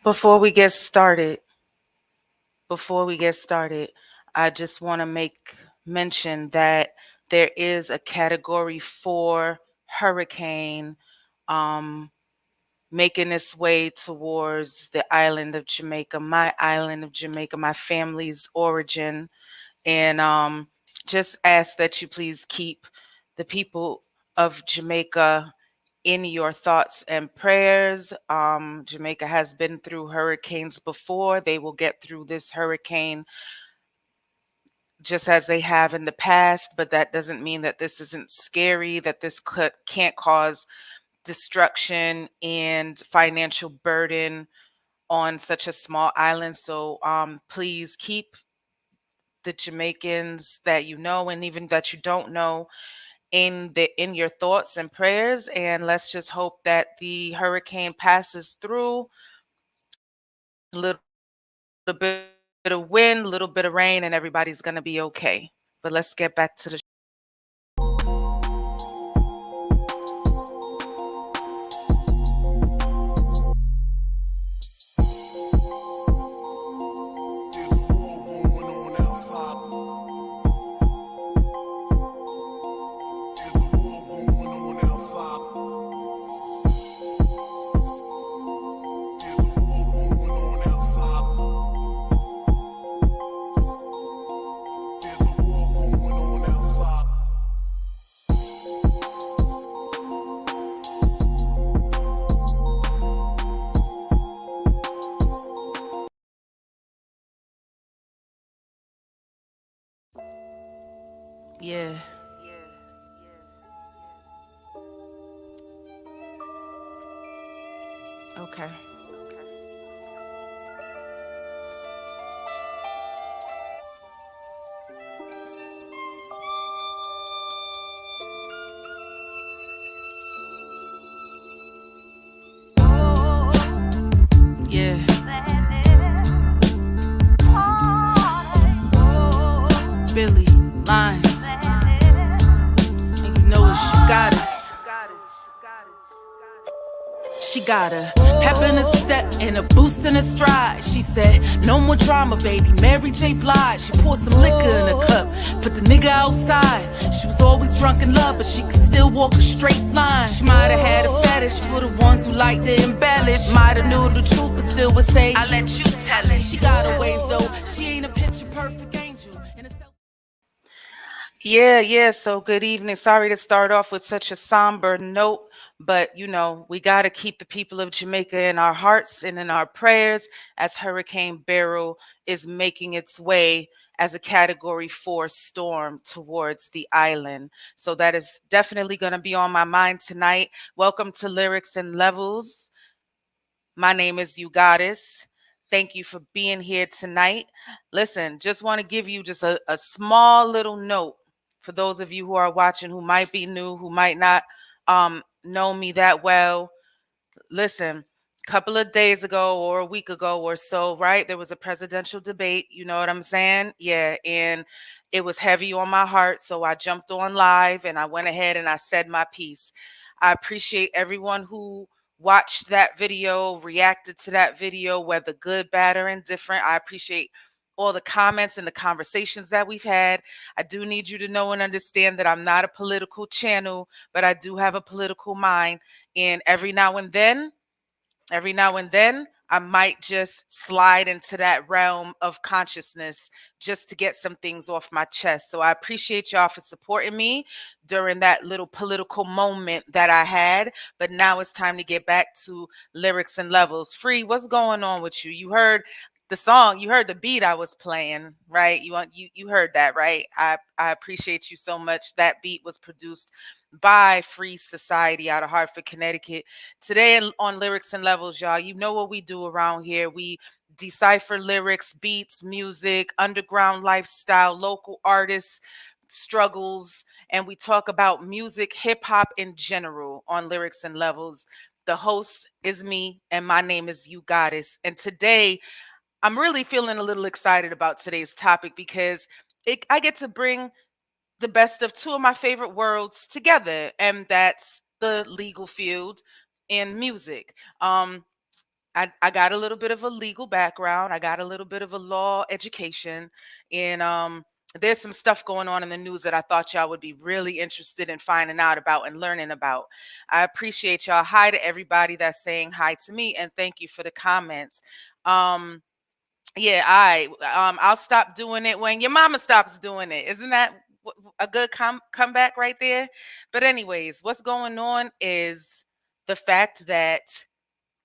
Before we get started, before we get started, I just want to make mention that there is a category 4 hurricane um, making its way towards the island of Jamaica, my island of Jamaica, my family's origin. And just ask that you please keep the people of Jamaica in your thoughts and prayers. Jamaica has been through hurricanes before. They will get through this hurricane just as they have in the past, but that doesn't mean that this isn't scary, that this can't cause destruction and financial burden on such a small island. So please keep the Jamaicans that you know and even that you don't know in your thoughts and prayers, and let's just hope that the hurricane passes through. A little bit of wind, a little bit of rain, and everybody's going to be okay. But let's get back to the yeah. Okay. Yeah. Billy, line. And you know it's UGoddess. She got a pep in her step and a boost in her stride. She said, no more drama, baby. Mary J. Blige. She poured some liquor in a cup, put the nigga outside. She was always drunk in love, but she could still walk a straight line. She might have had a fetish for the ones who like to embellish. Might have knew the truth, but still would say, I let you tell it. She got her ways, though. She ain't a picture perfect angel. Yeah. So good evening. Sorry to start off with such a somber note, but we got to keep the people of Jamaica in our hearts and in our prayers as Hurricane Beryl is making its way as a category 4 storm towards the island. So that is definitely going to be on my mind tonight. Welcome to Lyrics and Levels. My name is UGoddess. Thank you for being here tonight. Listen, just want to give you just a small little note for those of you who are watching who might be new, who might not know me that well. Listen, a couple of days ago or a week ago or so, right? There was a presidential debate. You know what I'm saying? Yeah. And it was heavy on my heart. So I jumped on live and I went ahead and I said my piece. I appreciate everyone who watched that video, reacted to that video, whether good, bad, or indifferent. I appreciate all the comments and the conversations that we've had. I do need you to know and understand that I'm not a political channel, but I do have a political mind. And every now and then, I might just slide into that realm of consciousness just to get some things off my chest. So I appreciate y'all for supporting me during that little political moment that I had. But now it's time to get back to lyrics and levels. Free, what's going on with you? You heard the song, you heard the beat I was playing, right? You heard that, right? I appreciate you so much. That beat was produced by Free Society out of Hartford, Connecticut. Today on Lyrics and Levels, y'all, you know what we do around here. We decipher lyrics, beats, music, underground lifestyle, local artists, struggles, and we talk about music, hip hop in general on Lyrics and Levels. The host is me, and my name is UGoddess. And today, I'm really feeling a little excited about today's topic because I get to bring the best of two of my favorite worlds together, and that's the legal field and music. I got a little bit of a legal background. I got a little bit of a law education, and there's some stuff going on in the news that I thought y'all would be really interested in finding out about and learning about. I appreciate y'all. Hi to everybody that's saying hi to me, and thank you for the comments. Um, yeah, I'll stop doing it when your mama stops doing it. Isn't that a good comeback right there? But anyways, what's going on is the fact that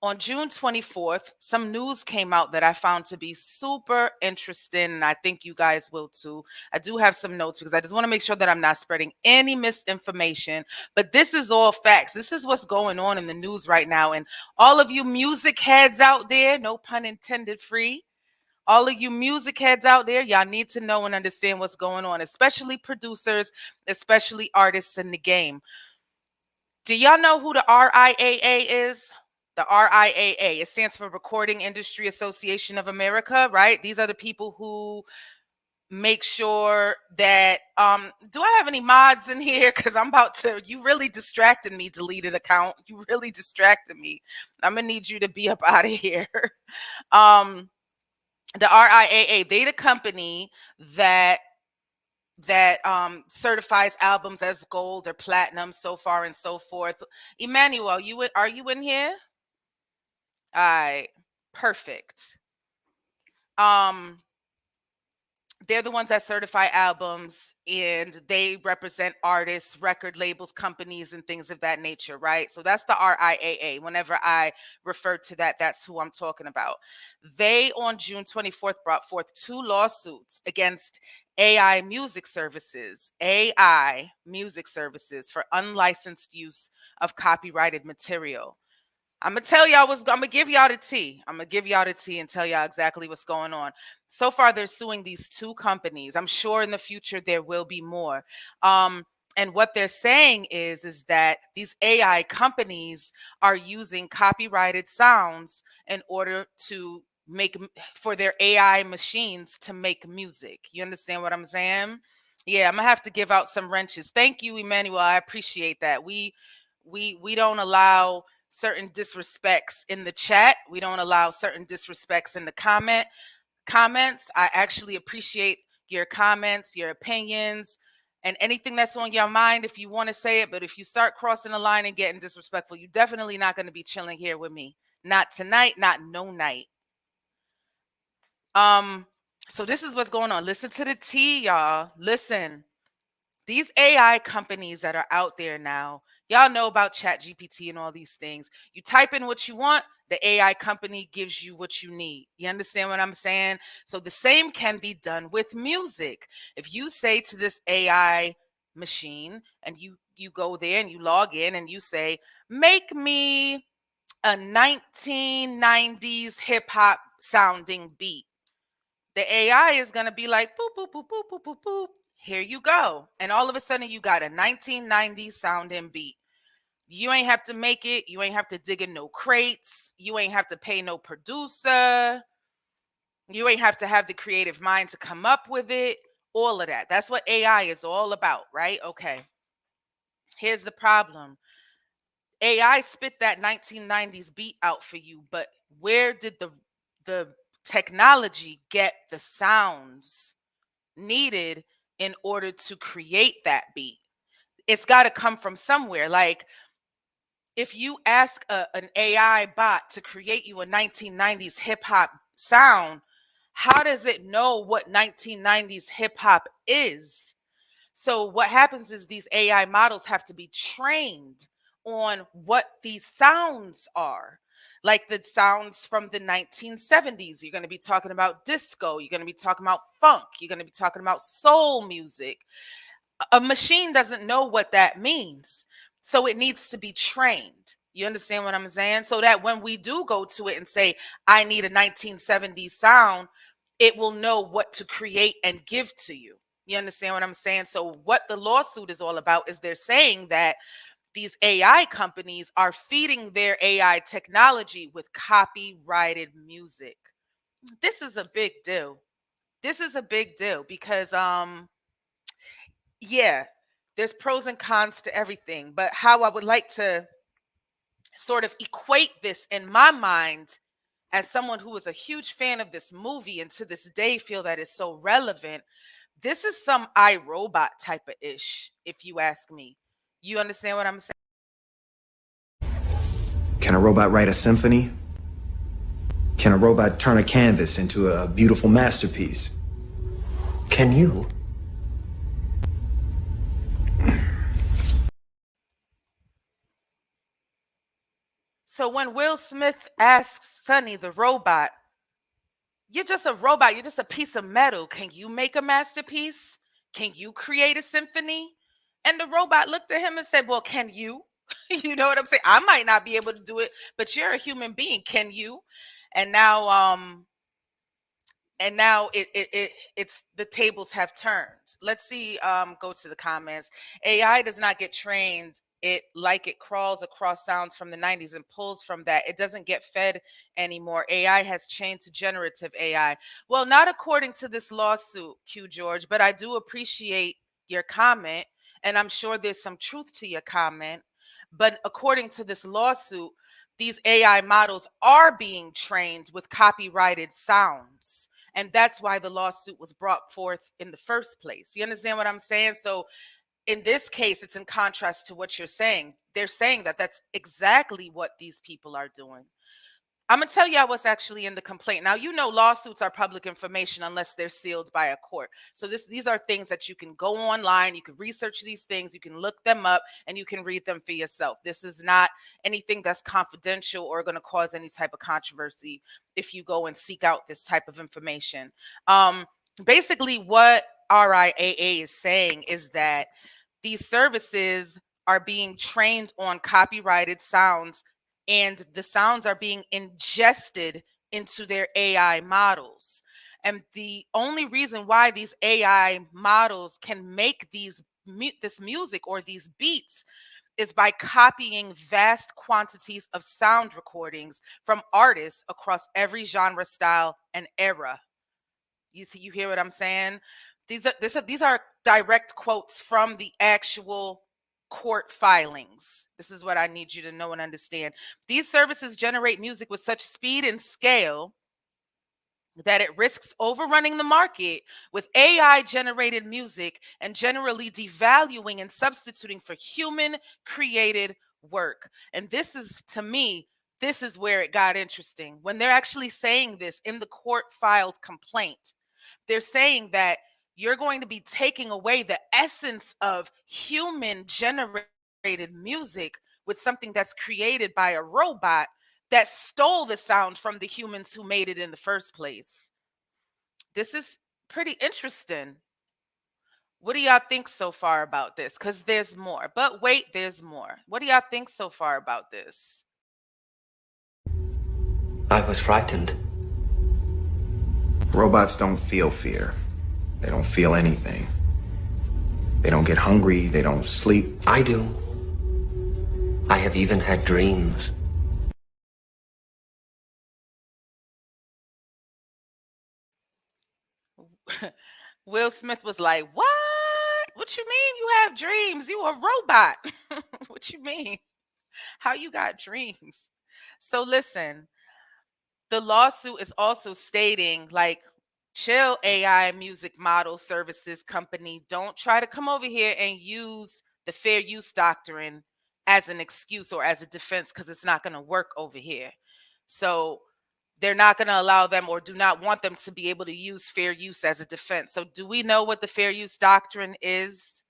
on June 24th, some news came out that I found to be super interesting, and I think you guys will too. I do have some notes because I just want to make sure that I'm not spreading any misinformation, but this is all facts. This is what's going on in the news right now. And all of you music heads out there, no pun intended, free. All of you music heads out there, y'all need to know and understand what's going on, especially producers, especially artists in the game. Do y'all know who the RIAA is? The RIAA, it stands for Recording Industry Association of America, right? These are the people who make sure that do I have any mods in here? Because I'm about to, you really distracted me, deleted account. You really distracted me. I'm gonna need you to be up out of here. um the RIAA, they the company that certifies albums as gold or platinum, so far and so forth. Emmanuel, are you in here? All right, perfect. Um, they're the ones that certify albums, and they represent artists, record labels, companies, and things of that nature, right? So that's the RIAA. Whenever I refer to that, that's who I'm talking about. They, on June 24th, brought forth two lawsuits against AI music services for unlicensed use of copyrighted material. I'm gonna tell y'all what's. I'm gonna give y'all the tea. I'm gonna give y'all the tea and tell y'all exactly what's going on. So far, they're suing these two companies. I'm sure in the future there will be more. And what they're saying is that these AI companies are using copyrighted sounds in order to for their AI machines to make music. You understand what I'm saying? Yeah, I'm gonna have to give out some wrenches. Thank you, Emmanuel. I appreciate that. We don't allow certain disrespects in the chat. We don't allow certain disrespects in the comments. I actually appreciate your comments, your opinions, and anything that's on your mind if you want to say it. But if you start crossing the line and getting disrespectful, you're definitely not going to be chilling here with me. Not tonight, not no night. So this is what's going on. Listen to the tea, y'all. Listen. These AI companies that are out there now, y'all know about Chat GPT and all these things. You type in what you want, the AI company gives you what you need. You understand what I'm saying? So the same can be done with music. If you say to this AI machine, and you go there and you log in and you say, make me a 1990s hip hop sounding beat, the AI is going to be like, boop, boop, boop, boop, boop, boop, boop. Here you go. And all of a sudden, you got a 1990s sounding beat. You ain't have to make it. You ain't have to dig in no crates. You ain't have to pay no producer. You ain't have to have the creative mind to come up with it. All of that. That's what AI is all about, right? Okay. Here's the problem. AI spit that 1990s beat out for you, but where did the technology get the sounds needed in order to create that beat? It's got to come from somewhere. Like, if you ask an AI bot to create you a 1990s hip hop sound, how does it know what 1990s hip hop is? So what happens is these AI models have to be trained on what these sounds are. Like the sounds from the 1970s. You're going to be talking about disco. You're going to be talking about funk. You're going to be talking about soul music. A machine doesn't know what that means. So it needs to be trained. You understand what I'm saying? So that when we do go to it and say, I need a 1970s sound, it will know what to create and give to you. You understand what I'm saying? So what the lawsuit is all about is they're saying that these AI companies are feeding their AI technology with copyrighted music. This is a big deal. This is a big deal because yeah, there's pros and cons to everything, but how I would like to sort of equate this in my mind as someone who is a huge fan of this movie and to this day feel that it's so relevant, this is some iRobot type of ish, if you ask me. You understand what I'm saying? Can a robot write a symphony? Can a robot turn a canvas into a beautiful masterpiece? Can you? So when Will Smith asks Sonny the robot, you're just a robot, you're just a piece of metal. Can you make a masterpiece? Can you create a symphony? And the robot looked at him and said, well, can you? You know what I'm saying? I might not be able to do it, but you're a human being. Can you? And now it's the tables have turned. Let's see, go to the comments. AI does not get trained. It crawls across sounds from the 90s and pulls from that. It doesn't get fed anymore. AI has changed to generative AI. Well, not according to this lawsuit, Q George, but I do appreciate your comment, and I'm sure there's some truth to your comment. But according to this lawsuit, these AI models are being trained with copyrighted sounds. And that's why the lawsuit was brought forth in the first place. You understand what I'm saying? So in this case, it's in contrast to what you're saying. They're saying that that's exactly what these people are doing. I'm going to tell y'all what's actually in the complaint. Now, you know, lawsuits are public information unless they're sealed by a court. So these are things that you can go online, you can research these things, you can look them up, and you can read them for yourself. This is not anything that's confidential or going to cause any type of controversy if you go and seek out this type of information. Basically, what RIAA is saying is that these services are being trained on copyrighted sounds, and the sounds are being ingested into their AI models. And the only reason why these AI models can make this music or these beats is by copying vast quantities of sound recordings from artists across every genre, style, and era. You see, you hear what I'm saying? These are direct quotes from the actual court filings. This is what I need you to know and understand. These services generate music with such speed and scale that it risks overrunning the market with AI generated music and generally devaluing and substituting for human created work. And this is, to me, this is where it got interesting. When they're actually saying this in the court filed complaint, they're saying that you're going to be taking away the essence of human generated music with something that's created by a robot that stole the sound from the humans who made it in the first place. This is pretty interesting. What do y'all think so far about this? Because there's more. But wait, there's more. What do y'all think so far about this? I was frightened. Robots don't feel fear. They don't feel anything. They don't get hungry. They don't sleep. I do. I have even had dreams. Will Smith was like, what? What you mean you have dreams? You a robot. What you mean? How you got dreams? So listen, the lawsuit is also stating, like, chill, AI music model services company. Don't try to come over here and use the fair use doctrine as an excuse or as a defense, because it's not going to work over here. So they're not going to allow them or do not want them to be able to use fair use as a defense. So do we know what the fair use doctrine is?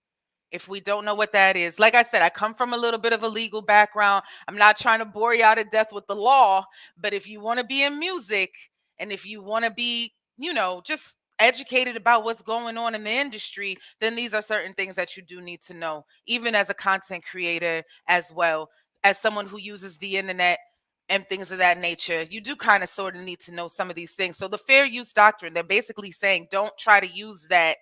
If we don't know what that is, like I said, I come from a little bit of a legal background. I'm not trying to bore you out to death with the law, but if you want to be in music and if you want to be, you know, just educated about what's going on in the industry, then these are certain things that you do need to know, even as a content creator, as well as someone who uses the internet and things of that nature. You do kind of sort of need to know some of these things. So the fair use doctrine, they're basically saying don't try to use that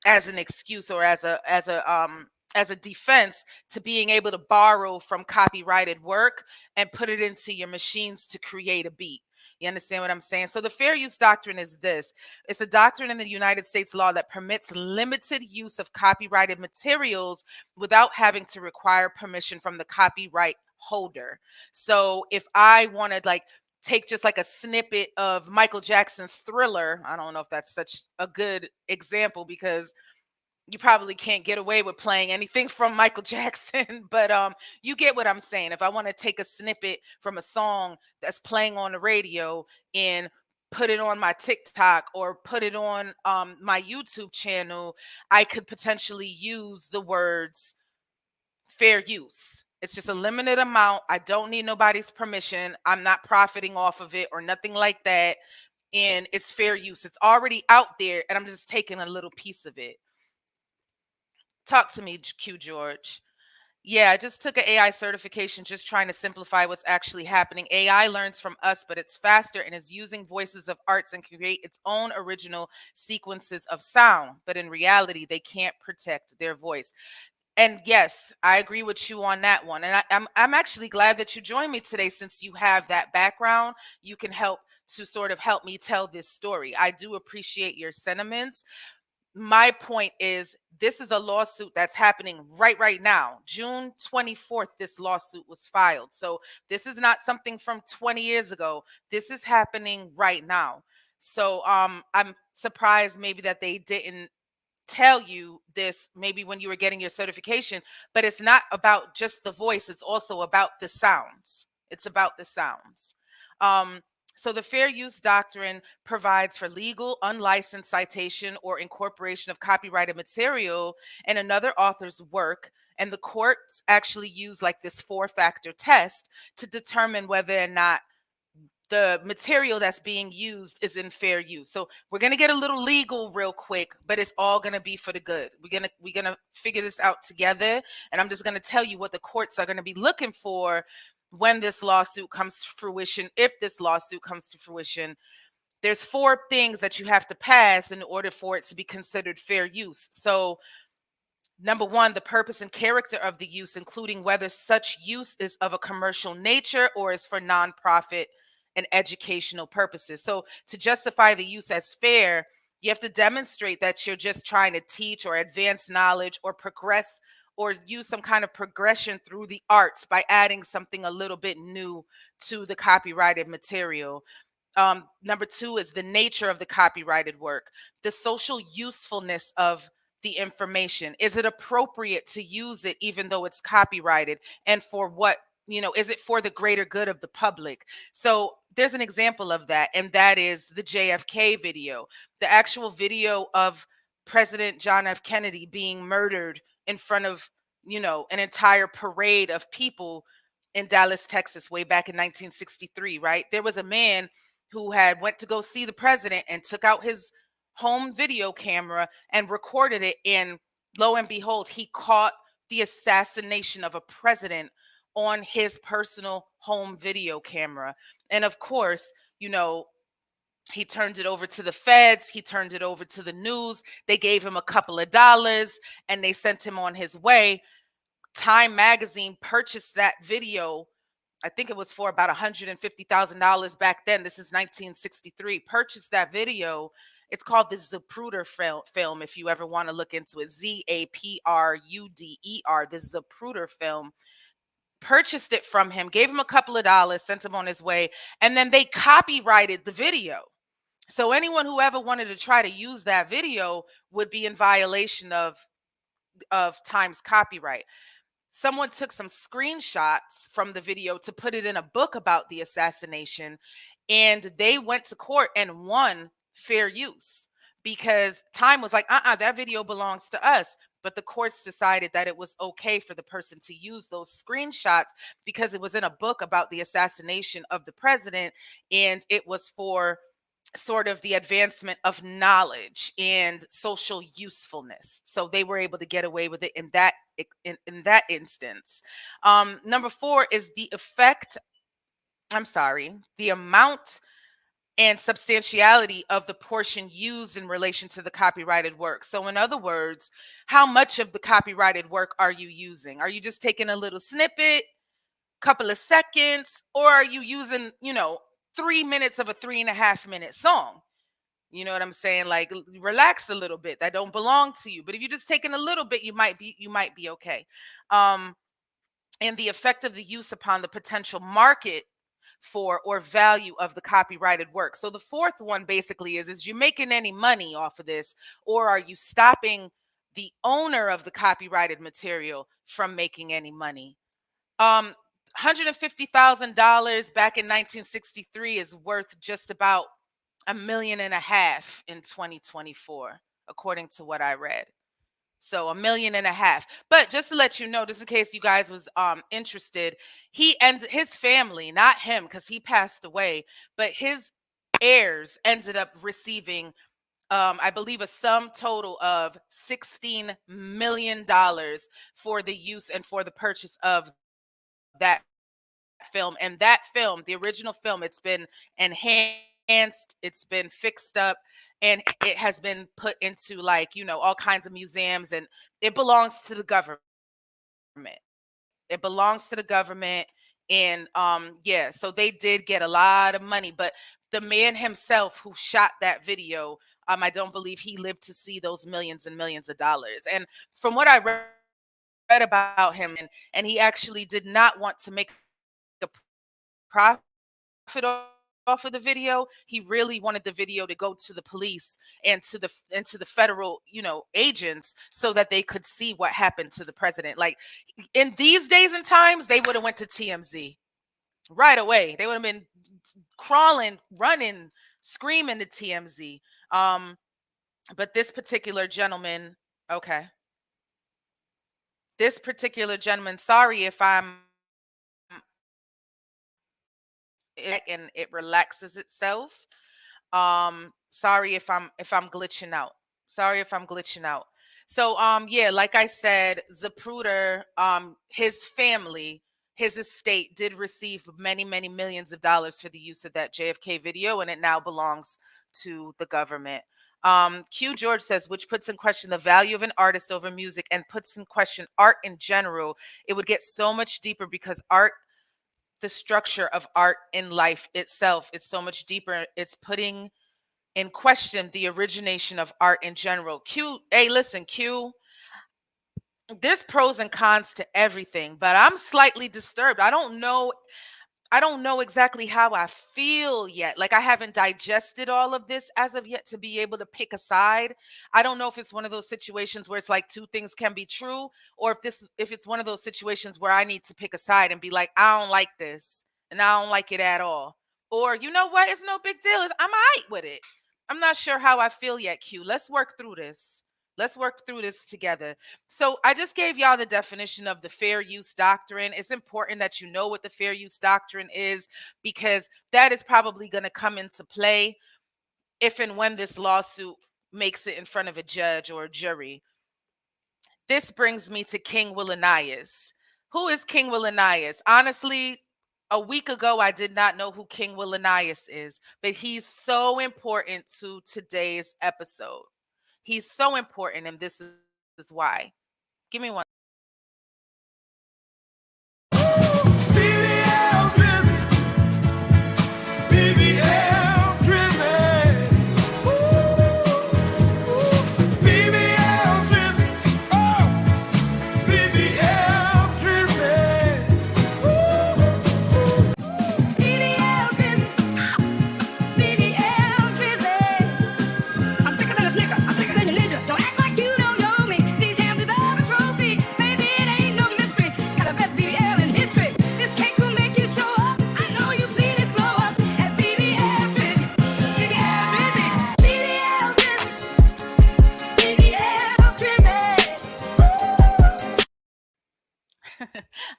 as an excuse or as a defense to being able to borrow from copyrighted work and put it into your machines to create a beat. You understand what I'm saying? So the fair use doctrine is this. It's a doctrine in the United States law that permits limited use of copyrighted materials without having to require permission from the copyright holder. So if I wanted, like, take just like a snippet of Michael Jackson's Thriller. I don't know if that's such a good example because you probably can't get away with playing anything from Michael Jackson, but you get what I'm saying. If I want to take a snippet from a song that's playing on the radio and put it on my TikTok or put it on my YouTube channel, I could potentially use the words fair use. It's just a limited amount. I don't need nobody's permission. I'm not profiting off of it or nothing like that. And it's fair use. It's already out there, and I'm just taking a little piece of it. Talk to me, Q George. Yeah, I just took an AI certification just trying to simplify what's actually happening. AI learns from us, but it's faster and is using voices of arts and create its own original sequences of sound. But in reality, they can't protect their voice. And yes, I agree with you on that one. And I'm actually glad that you joined me today since you have that background. You can help to sort of help me tell this story. I do appreciate your sentiments. My point is this is a lawsuit that's happening right now. June 24th this lawsuit was filed. So this is not something from 20 years ago. This is happening right now. So I'm surprised maybe that they didn't tell you this maybe when you were getting your certification, but it's not about just the voice, it's also about the sounds. It's about the sounds. um so the fair use doctrine provides for legal unlicensed citation or incorporation of copyrighted material in another author's work, and the courts actually use like this four-factor test to determine whether or not the material that's being used is in fair use. So we're going to get a little legal real quick, but it's all going to be for the good. We're going to figure this out together, and I'm just going to tell you what the courts are going to be looking for when this lawsuit comes to fruition. If this lawsuit comes to fruition, there's four things that you have to pass in order for it to be considered fair use. So number one, the purpose and character of the use, including whether such use is of a commercial nature or is for nonprofit and educational purposes. So to justify the use as fair, you have to demonstrate that you're just trying to teach or advance knowledge or progress or use some kind of progression through the arts by adding something a little bit new to the copyrighted material. Number two is the nature of the copyrighted work, the social usefulness of the information. Is it appropriate to use it even though it's copyrighted? And for what, is it for the greater good of the public? So there's an example of that, and that is the JFK video, the actual video of President John F. Kennedy being murdered in front of, an entire parade of people in Dallas, Texas, way back in 1963, right? There was a man who had went to go see the president and took out his home video camera and recorded it, and lo and behold, he caught the assassination of a president on his personal home video camera. And of course, he turned it over to the feds, he turned it over to the news, they gave him a couple of dollars and they sent him on his way. Time magazine purchased that video. I think it was for about $150,000 back then. This is 1963. Purchased that video. It's called the Zapruder film, if you ever want to look into it. Zapruder, the Zapruder film. Purchased it from him, gave him a couple of dollars, sent him on his way, and then they copyrighted the video. So anyone who ever wanted to try to use that video would be in violation of Time's copyright. Someone took some screenshots from the video to put it in a book about the assassination, and they went to court and won fair use because Time was like, that video belongs to us. But the courts decided that it was okay for the person to use those screenshots because it was in a book about the assassination of the president, and it was for sort of the advancement of knowledge and social usefulness. So they were able to get away with it in that instance. Number four is the amount and substantiality of the portion used in relation to the copyrighted work. So in other words, how much of the copyrighted work are you using? Are you just taking a little snippet, couple of seconds, or are you using, 3 minutes of a 3.5 minute song? You know what I'm saying? Like, relax a little bit. That don't belong to you. But if you're just taking a little bit, you might be okay. And the effect of the use upon the potential market for or value of the copyrighted work. So the fourth one basically is you making any money off of this, or are you stopping the owner of the copyrighted material from making any money? $150,000 back in 1963 is worth just about $1.5 million in 2024, according to what I read. So $1.5 million. But just to let you know, just in case you guys was interested, he and his family, not him, because he passed away, but his heirs ended up receiving I believe a sum total of $16 million for the use and for the purchase of that film. And that film, the original film, it's been enhanced, it's been fixed up, and it has been put into, like, all kinds of museums, and it belongs to the government. It belongs to the government. And yeah, so they did get a lot of money, but the man himself who shot that video, I don't believe he lived to see those millions and millions of dollars. And from what I read about him, and he actually did not want to make a profit off of the video. He really wanted the video to go to the police and to the federal, agents, so that they could see what happened to the president. Like, in these days and times, they would have went to TMZ right away. They would have been crawling, running, screaming to TMZ. But this particular gentleman, okay. This particular gentleman, sorry if I'm and it relaxes itself. Sorry if I'm glitching out. Sorry if I'm glitching out. So yeah, like I said, Zapruder, his family, his estate did receive many, many millions of dollars for the use of that JFK video, and it now belongs to the government. Q George says, which puts in question the value of an artist over music and puts in question art in general. It would get so much deeper because art, the structure of art in life itself, is so much deeper. It's putting in question the origination of art in general. Q, hey, listen, Q, there's pros and cons to everything, but I'm slightly disturbed. I don't know exactly how I feel yet. Like, I haven't digested all of this as of yet to be able to pick a side. I don't know if it's one of those situations where it's like two things can be true, or if it's one of those situations where I need to pick a side and be like, I don't like this and I don't like it at all. Or, you know what? It's no big deal. I'm all right with it. I'm not sure how I feel yet, Q. Let's work through this. Let's work through this together. So I just gave y'all the definition of the fair use doctrine. It's important that you know what the fair use doctrine is, because that is probably going to come into play if and when this lawsuit makes it in front of a judge or a jury. This brings me to King Willanias. Who is King Willanias? Honestly, a week ago, I did not know who King Willanias is, but he's so important to today's episode. He's so important, and this is why. Give me one.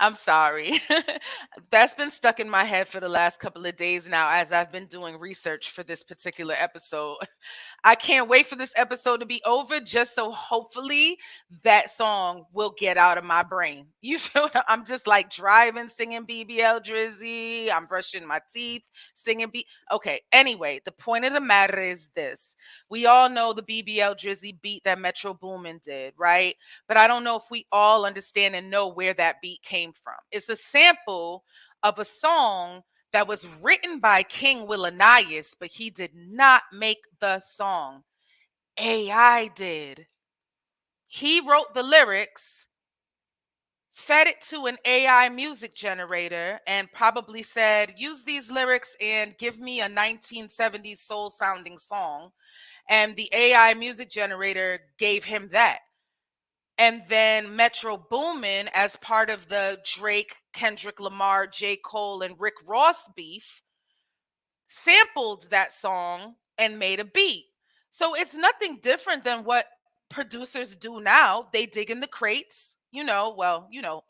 I'm sorry. That's been stuck in my head for the last couple of days now as I've been doing research for this particular episode. I can't wait for this episode to be over just so hopefully that song will get out of my brain. You feel? I'm just like driving, singing BBL Drizzy. I'm brushing my teeth, singing Okay, anyway, the point of the matter is this. We all know the BBL Drizzy beat that Metro Boomin did, right? But I don't know if we all understand and know where that beat came from. It's a sample of a song that was written by King Willanias, but he did not make the song. AI did. He wrote the lyrics fed it to an AI music generator, and probably said, use these lyrics and give me a 1970s soul sounding song. And the AI music generator gave him that. And then Metro Boomin, as part of the Drake, Kendrick Lamar, J. Cole, and Rick Ross beef, sampled that song and made a beat. So it's nothing different than what producers do now. They dig in the crates,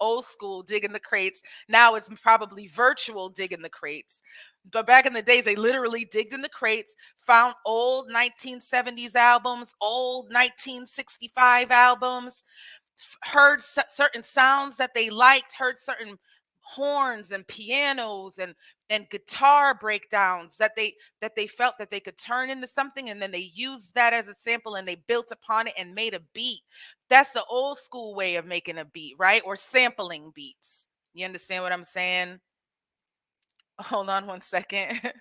old school dig in the crates. Now it's probably virtual dig in the crates. But back in the days, they literally digged in the crates, found old 1970s albums, old 1965 albums, heard certain sounds that they liked, heard certain horns and pianos and guitar breakdowns that they felt that they could turn into something, and then they used that as a sample and they built upon it and made a beat. That's the old school way of making a beat, right? Or sampling beats. You understand what I'm saying? Hold on one second.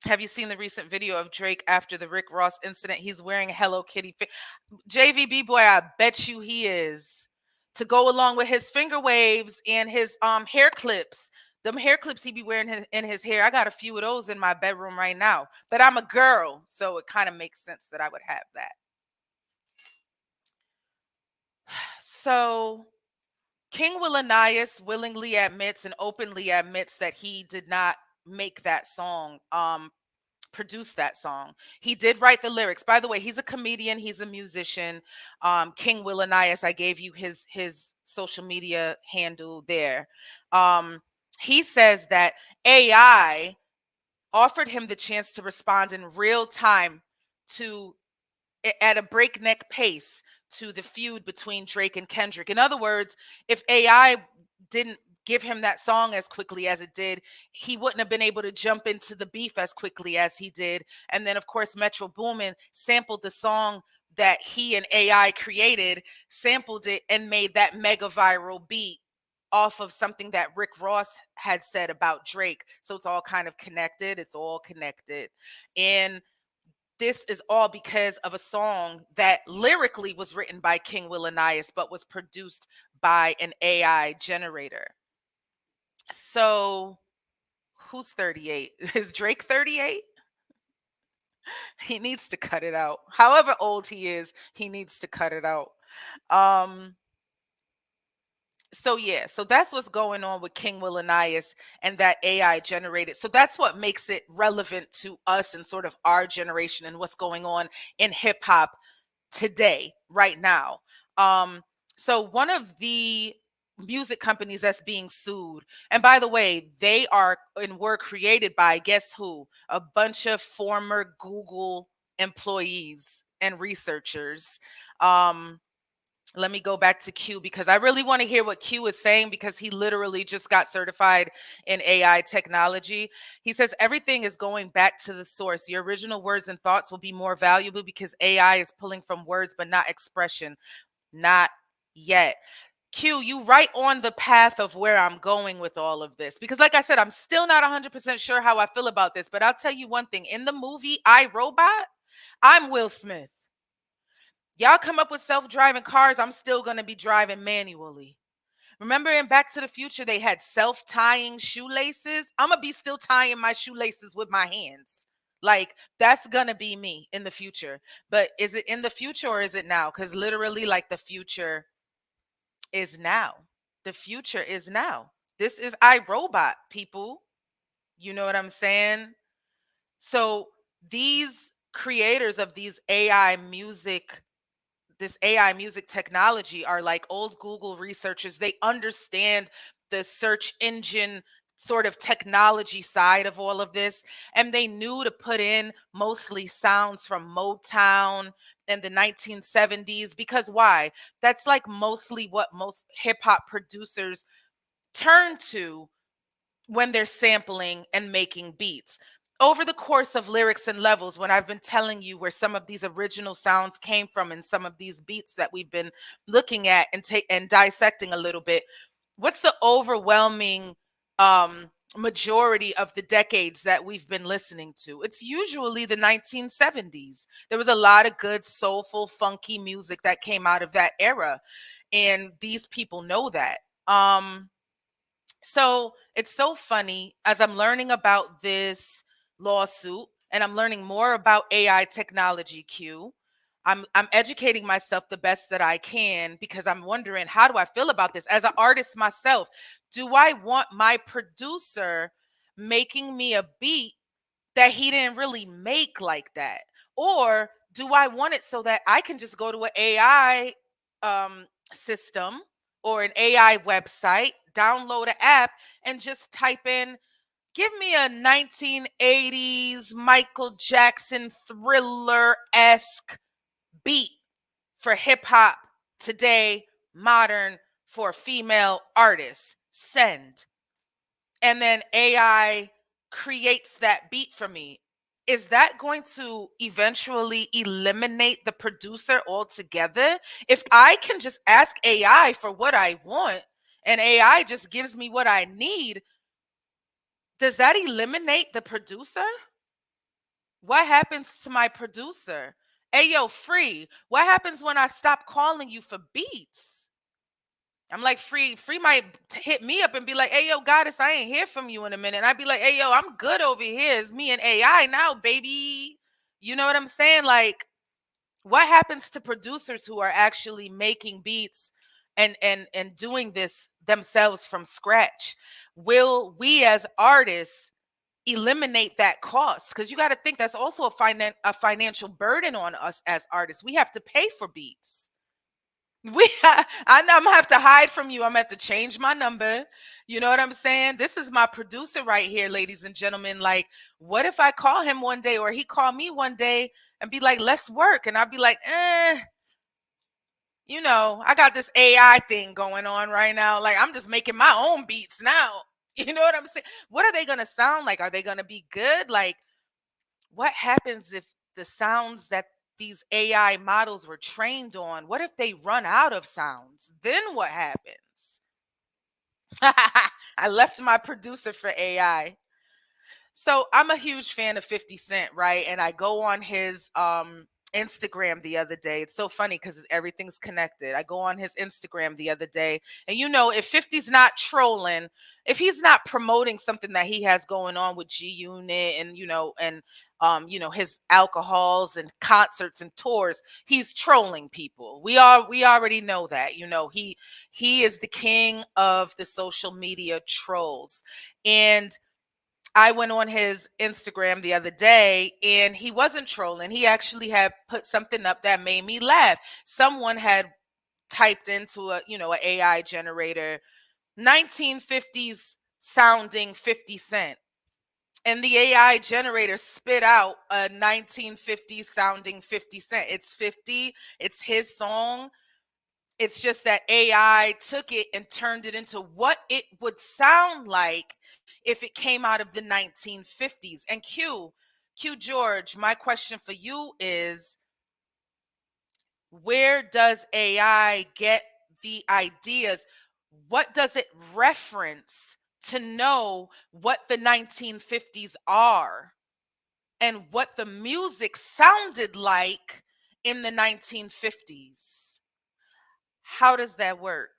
Have you seen the recent video of Drake after the Rick Ross incident? He's wearing a Hello Kitty. JVB boy, I bet you he is. To go along with his finger waves and his hair clips. Them hair clips he be wearing in his hair. I got a few of those in my bedroom right now. But I'm a girl, so it kind of makes sense that I would have that. So King Willanias willingly admits and openly admits that he did not make that song, produce that song. He did write the lyrics. By the way, he's a comedian, he's a musician. King Willanias, I gave you his social media handle there. He says that AI offered him the chance to respond in real time to at a breakneck pace to the feud between Drake and Kendrick. In other words, if AI didn't give him that song as quickly as it did, he wouldn't have been able to jump into the beef as quickly as he did. And then, of course, Metro Boomin sampled the song that he and AI created, sampled it, and made that mega viral beat off of something that Rick Ross had said about Drake. So it's all kind of connected. It's all connected. And this is all because of a song that lyrically was written by King Willanias, but was produced by an AI generator. So who's 38? Is Drake 38? He needs to cut it out. However old he is, he needs to cut it out. So yeah, so that's what's going on with King Willanias and that AI generated. So that's what makes it relevant to us and sort of our generation and what's going on in hip hop today, right now. So one of the music companies that's being sued, and by the way, they are and were created by, guess who? A bunch of former Google employees and researchers. Let me go back to Q because I really want to hear what Q is saying, because he literally just got certified in AI technology. He says everything is going back to the source. Your original words and thoughts will be more valuable because AI is pulling from words but not expression. Not yet. Q, you right on the path of where I'm going with all of this. Because like I said, I'm still not 100% sure how I feel about this, but I'll tell you one thing. In the movie iRobot, I'm Will Smith. Y'all come up with self-driving cars, I'm still going to be driving manually. Remember in Back to the Future, they had self-tying shoelaces? I'm going to be still tying my shoelaces with my hands. Like, that's going to be me in the future. But is it in the future or is it now? Because literally, like, the future is now. The future is now. This is iRobot, people. You know what I'm saying? So these creators of this AI music technology are like old Google researchers. They understand the search engine sort of technology side of all of this. And they knew to put in mostly sounds from Motown in the 1970s. Because why? That's like mostly what most hip hop producers turn to when they're sampling and making beats. Over the course of Lyrics and Levels, when I've been telling you where some of these original sounds came from and some of these beats that we've been looking at and dissecting a little bit, what's the overwhelming majority of the decades that we've been listening to? It's usually the 1970s. There was a lot of good, soulful, funky music that came out of that era. And these people know that. So it's so funny as I'm learning about this lawsuit and I'm learning more about AI technology, Q. I'm educating myself the best that I can because I'm wondering, how do I feel about this as an artist myself? Do I want my producer making me a beat that he didn't really make like that? Or do I want it so that I can just go to an AI system or an AI website, download an app, and just type in, give me a 1980s Michael Jackson thriller esque beat for hip hop today, modern, for female artists. Send. And then AI creates that beat for me. Is that going to eventually eliminate the producer altogether? If I can just ask AI for what I want and AI just gives me what I need, does that eliminate the producer? What happens to my producer? Hey, yo, Free, what happens when I stop calling you for beats? I'm like, Free might hit me up and be like, hey, yo, Goddess, I ain't hear from you in a minute. And I'd be like, hey, yo, I'm good over here. It's me and AI now, baby. You know what I'm saying? Like, what happens to producers who are actually making beats and doing this themselves from scratch? Will we as artists eliminate that cost? Because you got to think that's also a financial burden on us as artists. We have to pay for beats. I'm gonna have to hide from you. I'm gonna have to change my number. You know what I'm saying? This is my producer right here, ladies and gentlemen. Like, what if I call him one day or he call me one day and be like, let's work? And I'll be like, I got this AI thing going on right now. Like, I'm just making my own beats now. You know what I'm saying? What are they gonna sound like? Are they gonna be good? Like, what happens if the sounds that these AI models were trained on, what if they run out of sounds? Then what happens? I left my producer for AI. So I'm a huge fan of 50 Cent, right? And I go on his Instagram the other day. It's so funny because everything's connected. I go on his Instagram the other day, and if 50's not trolling, if he's not promoting something that he has going on with G Unit and his alcohols and concerts and tours, he's trolling people. We already know that. He is the king of the social media trolls. And I went on his Instagram the other day and he wasn't trolling. He actually had put something up that made me laugh. Someone had typed into an AI generator, 1950s sounding 50 Cent. And the AI generator spit out a 1950s sounding 50 Cent. It's 50, it's his song. It's just that AI took it and turned it into what it would sound like if it came out of the 1950s. And Q George, my question for you is, where does AI get the ideas? What does it reference to know what the 1950s are and what the music sounded like in the 1950s? How does that work?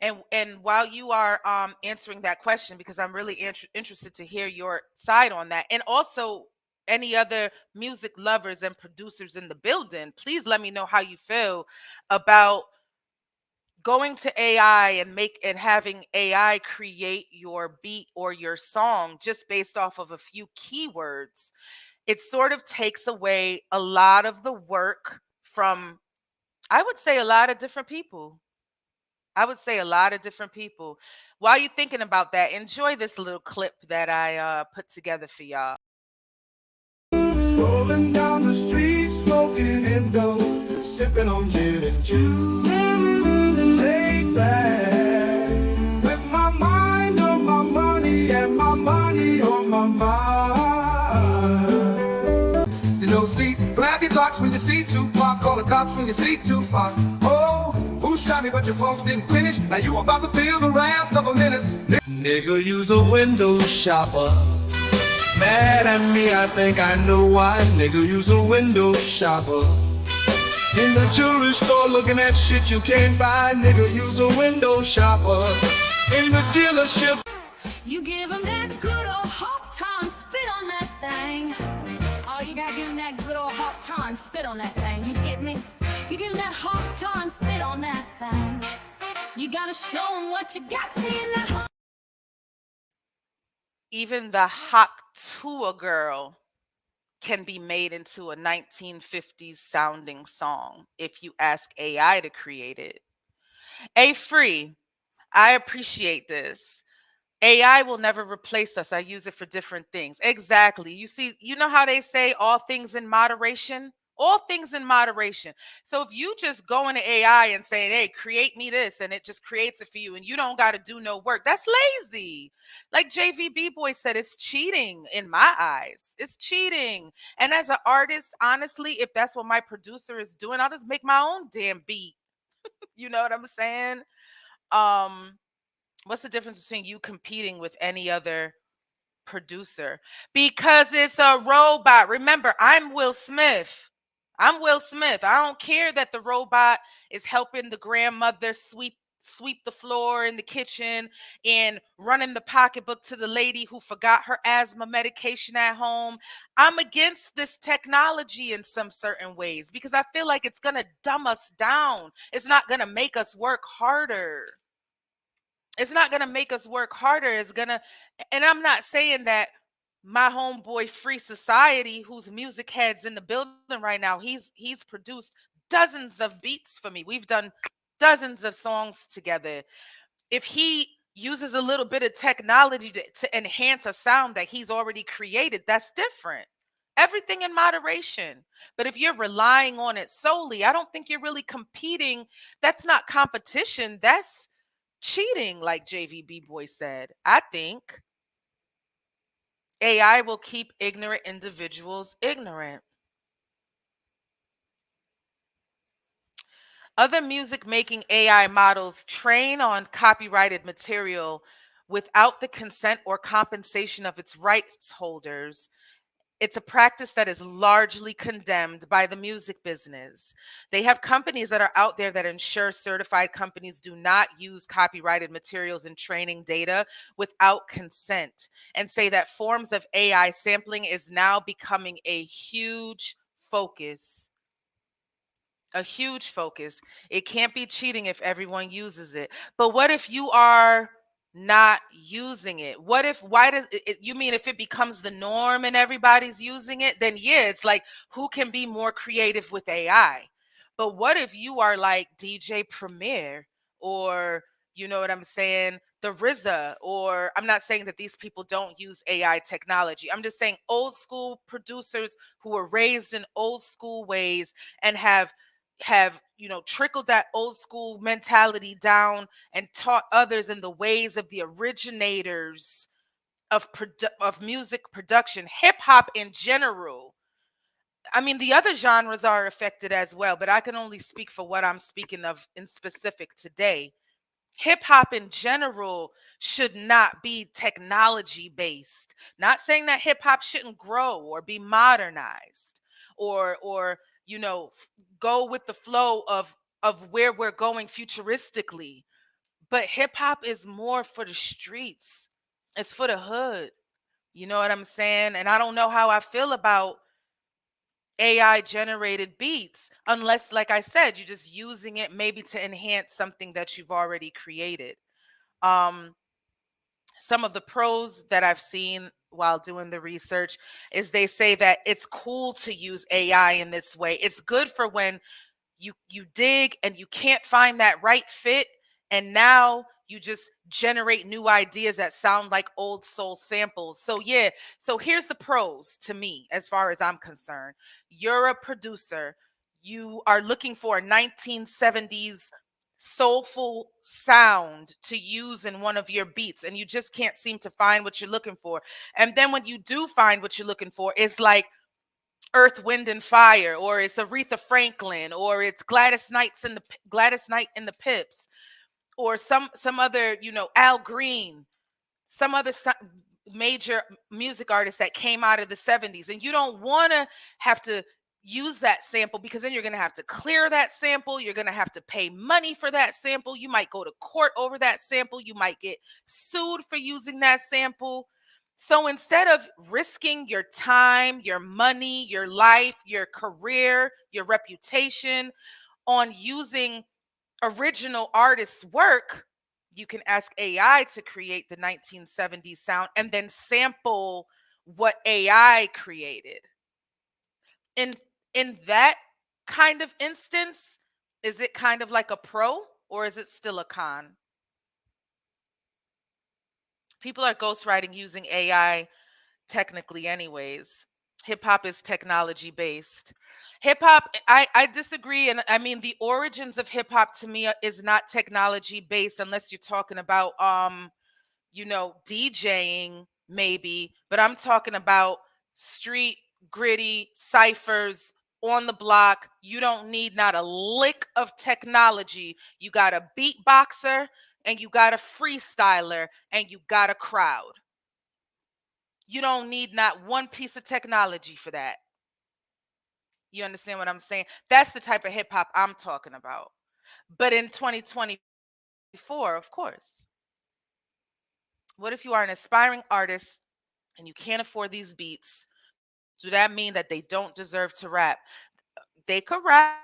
And while you are answering that question, because I'm really interested to hear your side on that, and also any other music lovers and producers in the building, please let me know how you feel about going to AI and having AI create your beat or your song just based off of a few keywords. It sort of takes away a lot of the work from, I would say, a lot of different people. While you're thinking about that, enjoy this little clip that I put together for y'all. Rolling down the street, smoking Indo, sipping on gin and juice, laid back, with my mind on my money and my money on my mind. See, grab your clocks when you see Tupac, call the cops when you see Tupac. Oh, who shot me but your folks didn't finish? Now you about to feel the wrath of a menace. Nigga, use a window shopper. Mad at me, I think I know why. Nigga, use a window shopper. In the jewelry store looking at shit you can't buy. Nigga, use a window shopper. in the dealership. You give him that good old hot time, spit on that thing. Oh, you gotta give him that good old hot time, spit on that thing. You get me? You give him that hot time, spit on that thing. You gotta show him what you got, seeing that hot. Even the Hawk to a Girl can be made into a 1950s sounding song if you ask AI to create it. A free, I appreciate this. AI will never replace us. I use it for different things. Exactly. You see, you know how they say all things in moderation? All things in moderation. So if you just go into AI and say, hey, create me this, and it just creates it for you, and you don't got to do no work, that's lazy. Like JVB Boy said, it's cheating in my eyes. It's cheating. And as an artist, honestly, if that's what my producer is doing, I'll just make my own damn beat. You know what I'm saying? Um, what's the difference between you competing with any other producer? Because it's a robot. Remember, I'm Will Smith. I'm Will Smith. I don't care that the robot is helping the grandmother sweep the floor in the kitchen and running the pocketbook to the lady who forgot her asthma medication at home. I'm against this technology in some certain ways because I feel like it's going to dumb us down. It's not going to make us work harder. It's not going to make us work harder. It's going to, and I'm not saying that my homeboy Free Society, who's music heads in the building right now, he's produced dozens of beats for me. We've done dozens of songs together. If he uses a little bit of technology to enhance a sound that he's already created, that's different. Everything in moderation. But if you're relying on it solely, I don't think you're really competing. That's not competition. That's cheating, like JVB Boy said. I think AI will keep ignorant individuals ignorant. Other music making AI models train on copyrighted material without the consent or compensation of its rights holders. It's a practice that is largely condemned by the music business. They have companies that are out there that ensure certified companies do not use copyrighted materials in training data without consent, and say that forms of AI sampling is now becoming a huge focus. A huge focus. It can't be cheating if everyone uses it. But what if you are not using it? What if, why does you mean if it becomes the norm and everybody's using it? Then yeah, it's like, who can be more creative with AI? But what if you are like DJ Premier, or you know what I'm saying, the RZA, or I'm not saying that these people don't use AI technology. I'm just saying old school producers who were raised in old school ways and have trickled that old school mentality down and taught others in the ways of the originators of music production, hip hop in general. I mean, the other genres are affected as well, but I can only speak for what I'm speaking of in specific today. Hip hop in general should not be technology based. Not saying that hip hop shouldn't grow or be modernized, or go with the flow of where we're going futuristically. But hip hop is more for the streets. It's for the hood. You know what I'm saying? And I don't know how I feel about AI generated beats unless, like I said, you're just using it maybe to enhance something that you've already created. Um, some of the pros that I've seen while doing the research is they say that it's cool to use AI in this way. It's good for when you dig and you can't find that right fit, and now you just generate new ideas that sound like old soul samples. So yeah, so here's the pros to me as far as I'm concerned. You're a producer, you are looking for a 1970s soulful sound to use in one of your beats, and you just can't seem to find what you're looking for. And then when you do find what you're looking for, it's like Earth, Wind, and Fire, or it's Aretha Franklin, or it's Gladys Knight and the Pips, or some other, Al Green, some other major music artist that came out of the 70s. And you don't want to have to use that sample, because then you're going to have to clear that sample. You're going to have to pay money for that sample. You might go to court over that sample. You might get sued for using that sample. So instead of risking your time, your money, your life, your career, your reputation on using original artists' work, you can ask AI to create the 1970s sound and then sample what AI created. In that kind of instance, is it kind of like a pro or is it still a con? People are ghostwriting using AI technically anyways. Hip hop is technology based. Hip hop, I disagree. And I mean, the origins of hip hop to me is not technology based, unless you're talking about DJing maybe, but I'm talking about street gritty ciphers on the block. You don't need not a lick of technology. You got a beatboxer and you got a freestyler and you got a crowd. You don't need not one piece of technology for that. You understand what I'm saying? That's the type of hip hop I'm talking about. But in 2024, of course, what if you are an aspiring artist and you can't afford these beats? Do that mean that they don't deserve to rap? They could rap.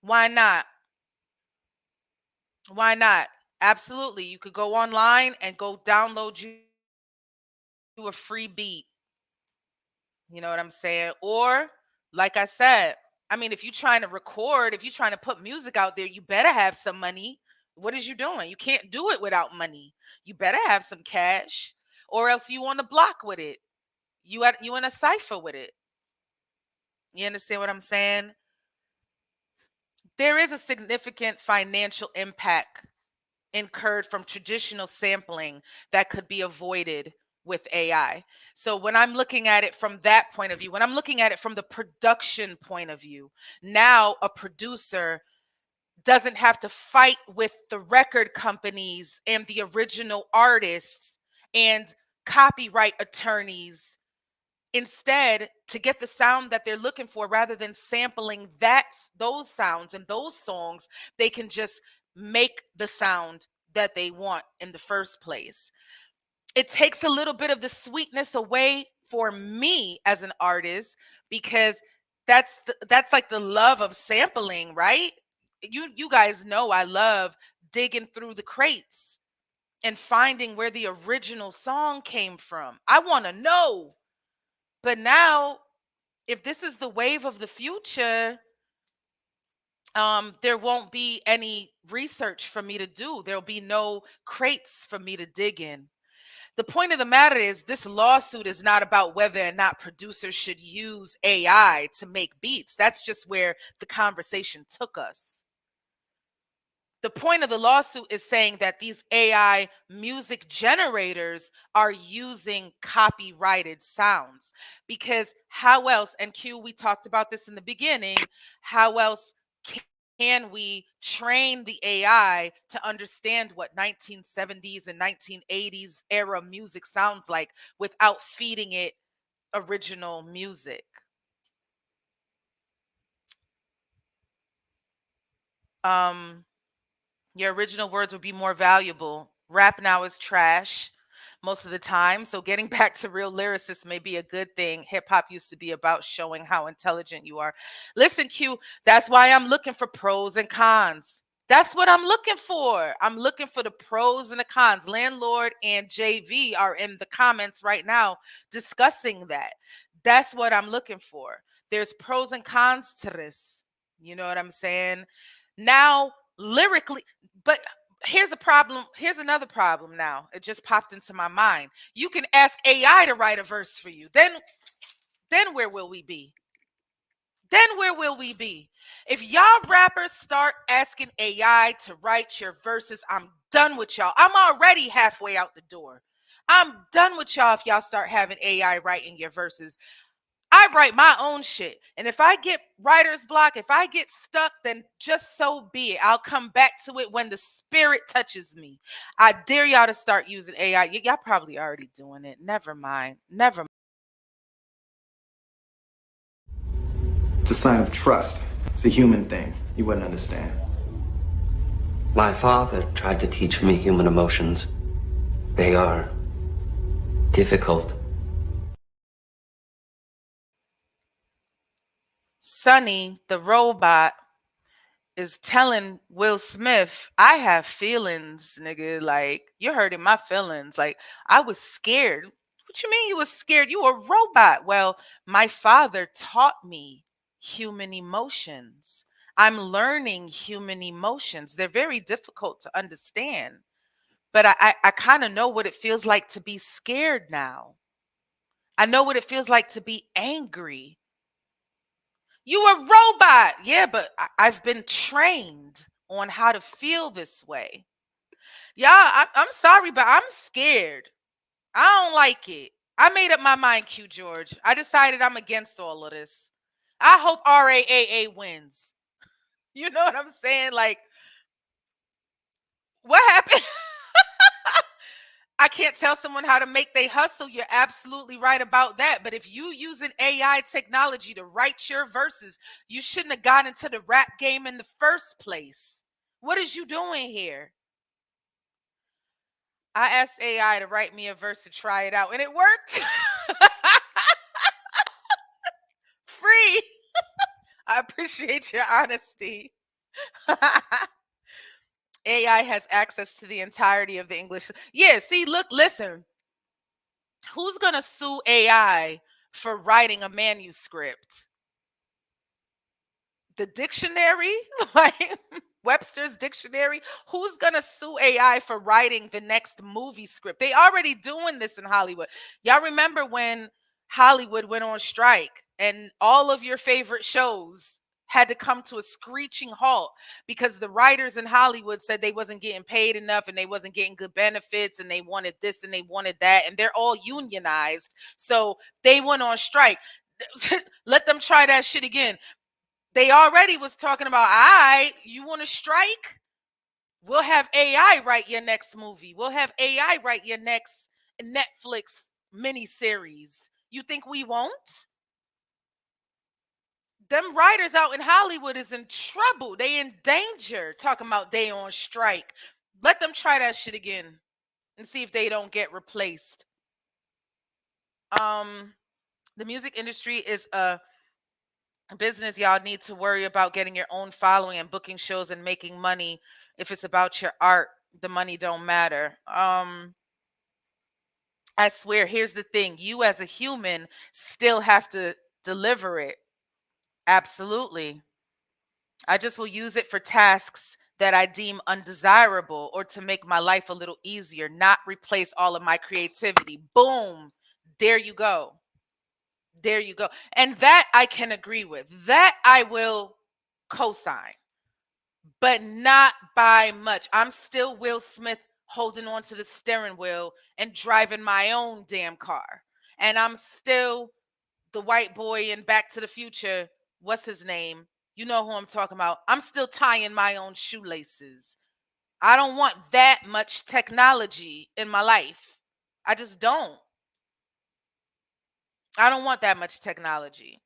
Why not? Why not? Absolutely. You could go online and go download you a free beat. You know what I'm saying? Or, like I said, I mean, if you're trying to record, if you're trying to put music out there, you better have some money. What is you doing? You can't do it without money. You better have some cash, or else you on the block with it. You in a cipher with it. You understand what I'm saying? There is a significant financial impact incurred from traditional sampling that could be avoided with AI. So when I'm looking at it from that point of view, when I'm looking at it from the production point of view, now a producer doesn't have to fight with the record companies and the original artists and copyright attorneys. Instead, to get the sound that they're looking for, rather than sampling those sounds and those songs, they can just make the sound that they want in the first place. It takes a little bit of the sweetness away for me as an artist, because that's like the love of sampling, right? You guys know I love digging through the crates and finding where the original song came from. I want to know. But now, if this is the wave of the future, there won't be any research for me to do. There'll be no crates for me to dig in. The point of the matter is, this lawsuit is not about whether or not producers should use AI to make beats. That's just where the conversation took us. The point of the lawsuit is saying that these AI music generators are using copyrighted sounds, because how else, and Q, we talked about this in the beginning, how else can we train the AI to understand what 1970s and 1980s era music sounds like without feeding it original music? Your original words would be more valuable. Rap now is trash most of the time. So getting back to real lyricists may be a good thing. Hip hop used to be about showing how intelligent you are. Listen, Q, that's why I'm looking for pros and cons. That's what I'm looking for. I'm looking for the pros and the cons. Landlord and JV are in the comments right now discussing that. That's what I'm looking for. There's pros and cons to this. You know what I'm saying? Now, lyrically, but here's a problem. Here's another problem now. It just popped into my mind. You can ask AI to write a verse for you. Then where will we be? Then where will we be? If y'all rappers start asking AI to write your verses, I'm done with y'all. I'm already halfway out the door. I'm done with y'all if y'all start having AI writing your verses. I write my own shit. And if I get writer's block, if I get stuck, then just so be it. I'll come back to it when the spirit touches me. I dare y'all to start using AI. Y'all probably already doing it. Never mind. Never It's a sign of trust. It's a human thing. You wouldn't understand. My father tried to teach me human emotions. They are difficult. Sonny, the robot, is telling Will Smith, I have feelings, nigga. Like, you're hurting my feelings. Like, I was scared. What you mean you was scared? You a robot. Well, my father taught me human emotions. I'm learning human emotions. They're very difficult to understand. But I kind of know what it feels like to be scared now. I know what it feels like to be angry. You a robot. Yeah, but I've been trained on how to feel this way. Yeah, I'm sorry, but I'm scared. I don't like it. I made up my mind, Q George. I decided I'm against all of this. I hope RAAA wins. You know what I'm saying? Like, what happened? I can't tell someone how to make they hustle. You're absolutely right about that. But if you using AI technology to write your verses, you shouldn't have got into the rap game in the first place. What is you doing here? I asked AI to write me a verse to try it out, and it worked. Free. I appreciate your honesty. AI has access to the entirety of the English. Yeah, see, look, listen. Who's going to sue AI for writing a manuscript? The dictionary? Like Webster's dictionary? Who's going to sue AI for writing the next movie script? They already doing this in Hollywood. Y'all remember when Hollywood went on strike and all of your favorite shows had to come to a screeching halt because the writers in Hollywood said they wasn't getting paid enough and they wasn't getting good benefits and they wanted this and they wanted that, and they're all unionized. So they went on strike. Let them try that shit again. They already was talking about, you want to strike? We'll have AI write your next movie. We'll have AI write your next Netflix miniseries. You think we won't? Them writers out in Hollywood is in trouble. They in danger talking about they on strike. Let them try that shit again and see if they don't get replaced. The music industry is a business. Y'all need to worry about getting your own following and booking shows and making money. If it's about your art, the money don't matter. I swear, here's the thing. You as a human still have to deliver it. Absolutely. I just will use it for tasks that I deem undesirable or to make my life a little easier, not replace all of my creativity. Boom. There you go. There you go. And that I can agree with. That I will co-sign, but not by much. I'm still Will Smith holding on to the steering wheel and driving my own damn car. And I'm still the white boy in Back to the Future. What's his name? You know who I'm talking about. I'm still tying my own shoelaces. I don't want that much technology in my life. I just don't. I don't want that much technology.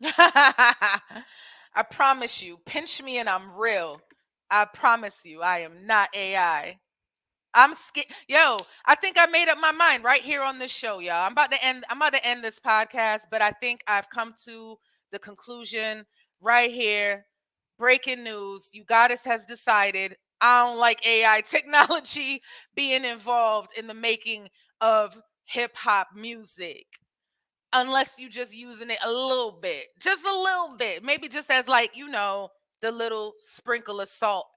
I promise you, pinch me and I'm real. I promise you, I am not AI. I'm scared. Yo, I think I made up my mind right here on this show, y'all. I'm about to end this podcast, but I think I've come to the conclusion right here. Breaking news. UGoddess has decided I don't like AI technology being involved in the making of hip hop music. Unless you just using it a little bit. Just a little bit. Maybe just as like, the little sprinkle of salt,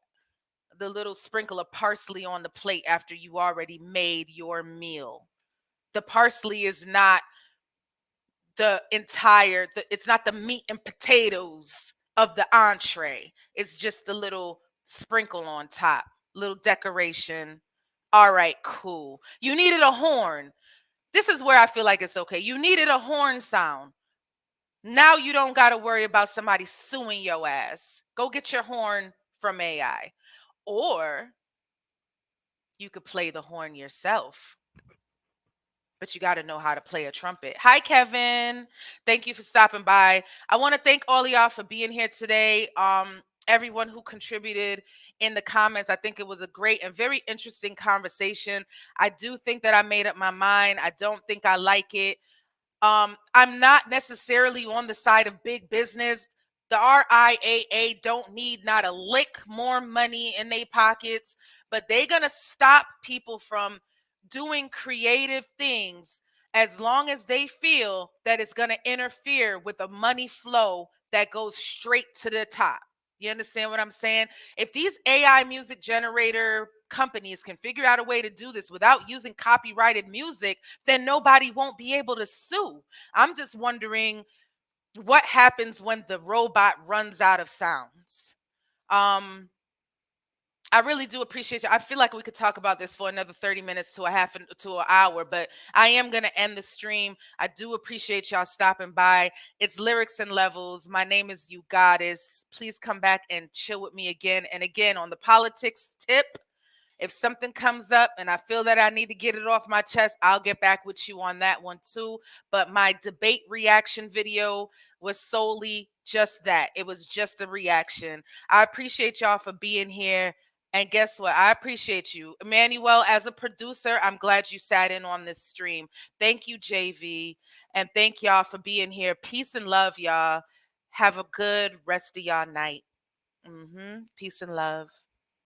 the little sprinkle of parsley on the plate after you already made your meal. The parsley is not it's not the meat and potatoes of the entree. It's just the little sprinkle on top, little decoration. All right, cool. You needed a horn. This is where I feel like it's okay. You needed a horn sound. Now you don't got to worry about somebody suing your ass. Go get your horn from AI. Or you could play the horn yourself. but you got to know how to play a trumpet. Hi, Kevin. Thank you for stopping by. I want to thank all of y'all for being here today. Everyone who contributed in the comments, I think it was a great and very interesting conversation. I do think that I made up my mind. I don't think I like it. I'm not necessarily on the side of big business. The RIAA don't need not a lick more money in their pockets, but they're going to stop people from doing creative things as long as they feel that it's going to interfere with the money flow that goes straight to the top. You understand what I'm saying? If these AI music generator companies can figure out a way to do this without using copyrighted music, then nobody won't be able to sue. I'm just wondering what happens when the robot runs out of sounds. I really do appreciate you. I feel like we could talk about this for another 30 minutes to to an hour, but I am going to end the stream. I do appreciate y'all stopping by. It's Lyrics and Levels. My name is UGoddess. Please come back and chill with me again. And again, on the politics tip, if something comes up and I feel that I need to get it off my chest, I'll get back with you on that one too. But my debate reaction video was solely just that. It was just a reaction. I appreciate y'all for being here. And guess what? I appreciate you. Emmanuel, as a producer, I'm glad you sat in on this stream. Thank you, JV. And thank y'all for being here. Peace and love, y'all. Have a good rest of y'all night. Peace and love.